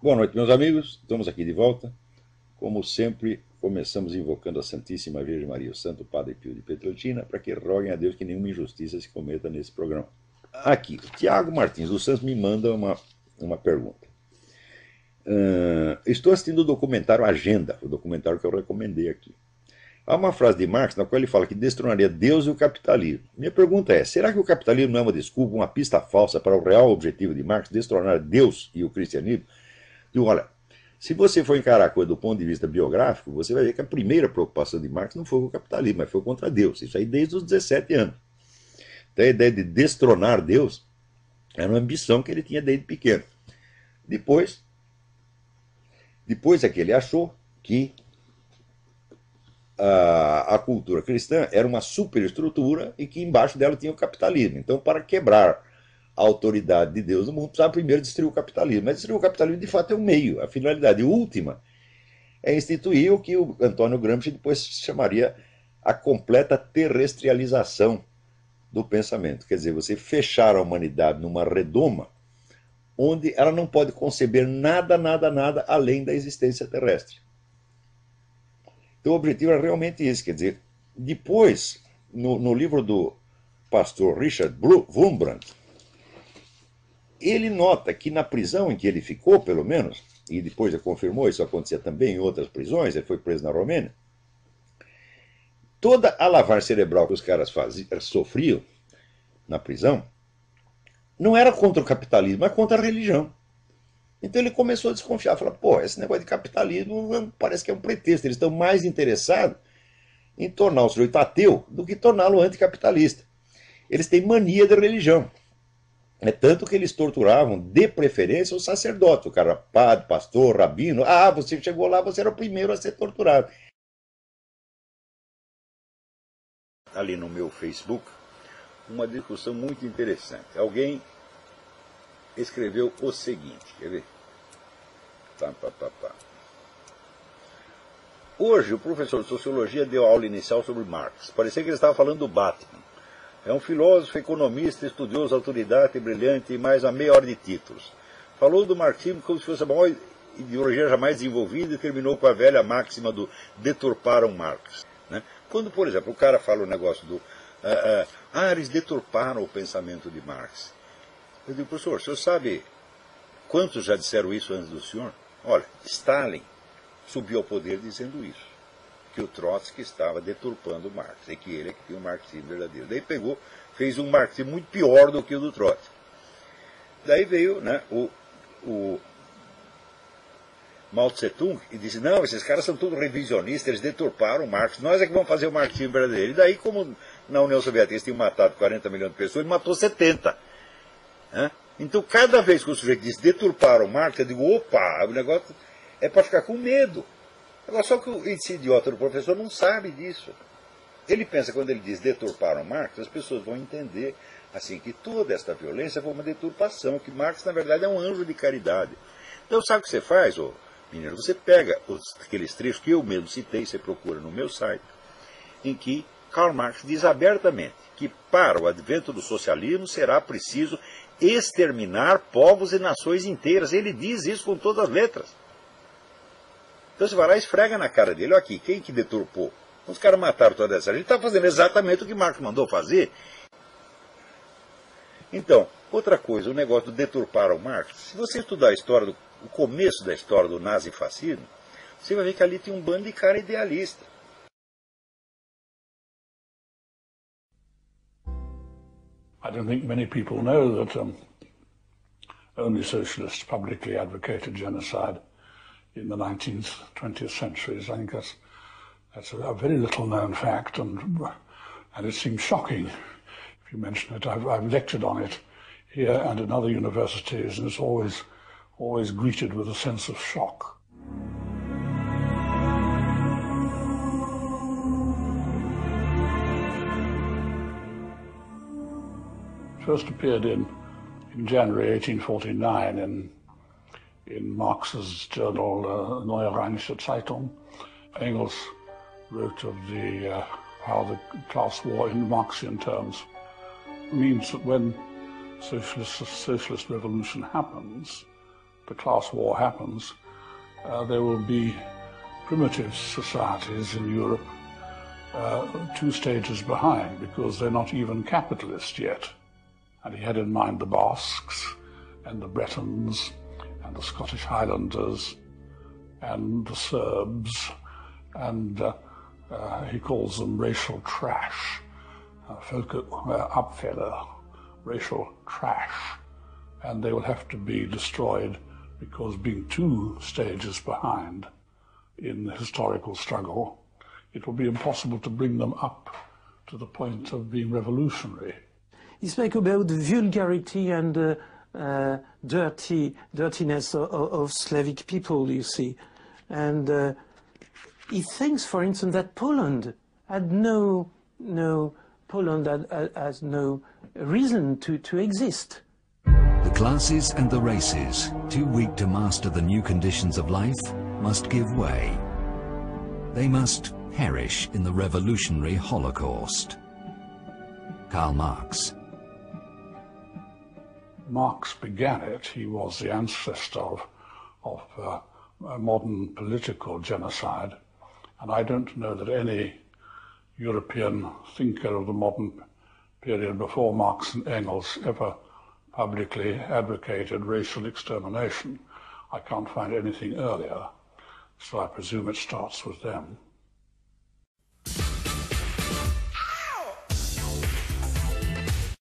Boa noite, meus amigos. Estamos aqui de volta. Como sempre, começamos invocando a Santíssima Virgem Maria, o Santo Padre Pio de Pietrelcina, para que roguem a Deus que nenhuma injustiça se cometa nesse programa. Aqui, o Tiago Martins dos Santos me manda uma pergunta. Estou assistindo o documentário Agenda, o documentário que eu recomendei aqui. Há uma frase de Marx na qual ele fala que destronaria Deus e o capitalismo. Minha pergunta é, será que o capitalismo não é uma desculpa, uma pista falsa para o real objetivo de Marx, destronar Deus e o cristianismo? Digo, olha, se você for encarar a coisa do ponto de vista biográfico, você vai ver que a primeira preocupação de Marx não foi com o capitalismo, mas foi contra Deus. Isso aí desde os 17 anos. Então a ideia de destronar Deus era uma ambição que ele tinha desde pequeno. Depois é que ele achou que a cultura cristã era uma superestrutura e que embaixo dela tinha o capitalismo. Então, para quebrar a autoridade de Deus no mundo, precisava primeiro destruir o capitalismo. Mas destruir o capitalismo, de fato, é um meio. A finalidade última é instituir o que o Antônio Gramsci depois chamaria a completa terrestrialização do pensamento. Quer dizer, você fechar a humanidade numa redoma onde ela não pode conceber nada além da existência terrestre. Então o objetivo era realmente esse. Quer dizer, depois, no livro do pastor Richard Wurmbrand, ele nota que na prisão em que ele ficou, pelo menos, e depois ele confirmou, isso acontecia também em outras prisões, ele foi preso na Romênia, toda a lavagem cerebral que os caras sofriam na prisão não era contra o capitalismo, mas contra a religião. Então ele começou a desconfiar, falou, pô, esse negócio de capitalismo parece que é um pretexto, eles estão mais interessados em tornar o sujeito ateu do que torná-lo anticapitalista. Eles têm mania de religião. É tanto que eles torturavam, de preferência, o sacerdote, o cara padre, pastor, rabino. Ah, você chegou lá, você era o primeiro a ser torturado. Ali no meu Facebook, uma discussão muito interessante. Alguém escreveu o seguinte, quer ver? Hoje o professor de Sociologia deu aula inicial sobre Marx. Parecia que ele estava falando do Batman. É um filósofo, economista, estudioso, autoridade, brilhante e mais a meia hora de títulos. Falou do marxismo como se fosse a maior ideologia jamais desenvolvida e terminou com a velha máxima do deturparam Marx. Né? Quando, por exemplo, o cara fala o negócio do... eles deturparam o pensamento de Marx. Eu digo, professor, o senhor sabe quantos já disseram isso antes do senhor? Olha, Stalin subiu ao poder dizendo isso. Que o Trotsky estava deturpando Marx, e que ele é que tinha um marxismo verdadeiro. Daí pegou, fez um marxismo muito pior do que o do Trotsky. Daí veio, né, o Mao Tse Tung e disse, não, esses caras são todos revisionistas, eles deturparam Marx, nós é que vamos fazer o marxismo verdadeiro. E daí, como na União Soviética eles tinham matado 40 milhões de pessoas, ele matou 70. Né? Então, cada vez que o sujeito diz deturparam Marx, eu digo, opa, o negócio é para ficar com medo. Agora, só que esse idiota do professor não sabe disso. Ele pensa, quando ele diz deturparam Marx, as pessoas vão entender assim que toda esta violência foi uma deturpação, que Marx, na verdade, é um anjo de caridade. Então, sabe o que você faz, ô menino? Você pega aqueles trechos que eu mesmo citei, você procura no meu site, em que Karl Marx diz abertamente que para o advento do socialismo será preciso exterminar povos e nações inteiras. Ele diz isso com todas as letras. Então você vai lá e esfrega na cara dele, olha aqui, quem que deturpou? Os caras mataram toda essa gente. Ele está fazendo exatamente o que Marx mandou fazer. Então, outra coisa, o negócio do deturpar o Marx, se você estudar a história, o começo da história do nazifascismo, você vai ver que ali tem um bando de cara idealista. I don't think many people know that only socialists publicly advocated genocide in the 19th, 20th centuries. I think that's a very little known fact, and it seems shocking if you mention it. I've lectured on it here and in other universities, and it's always greeted with a sense of shock. It first appeared in January 1849 in Marx's journal Neue Rheinische Zeitung. Engels wrote of how the class war in Marxian terms means that when socialist revolution happens, the class war happens, there will be primitive societies in Europe 2 stages behind, because they're not even capitalist yet. And he had in mind the Basques and the Bretons and the Scottish Highlanders and the Serbs, and he calls them racial trash, Volksabfälle, racial trash, and they will have to be destroyed, because being 2 stages behind in the historical struggle, it will be impossible to bring them up to the point of being revolutionary. He spoke about the vulgarity and dirtiness of Slavic people, you see. And he thinks, for instance, that Poland had has no reason to exist. The classes and the races, too weak to master the new conditions of life, must give way. They must perish in the revolutionary Holocaust. Karl Marx. Marx began it. He was the ancestor of modern political genocide, and I don't know that any European thinker of the modern period before Marx and Engels ever publicly advocated racial extermination. I can't find anything earlier, so I presume it starts with them.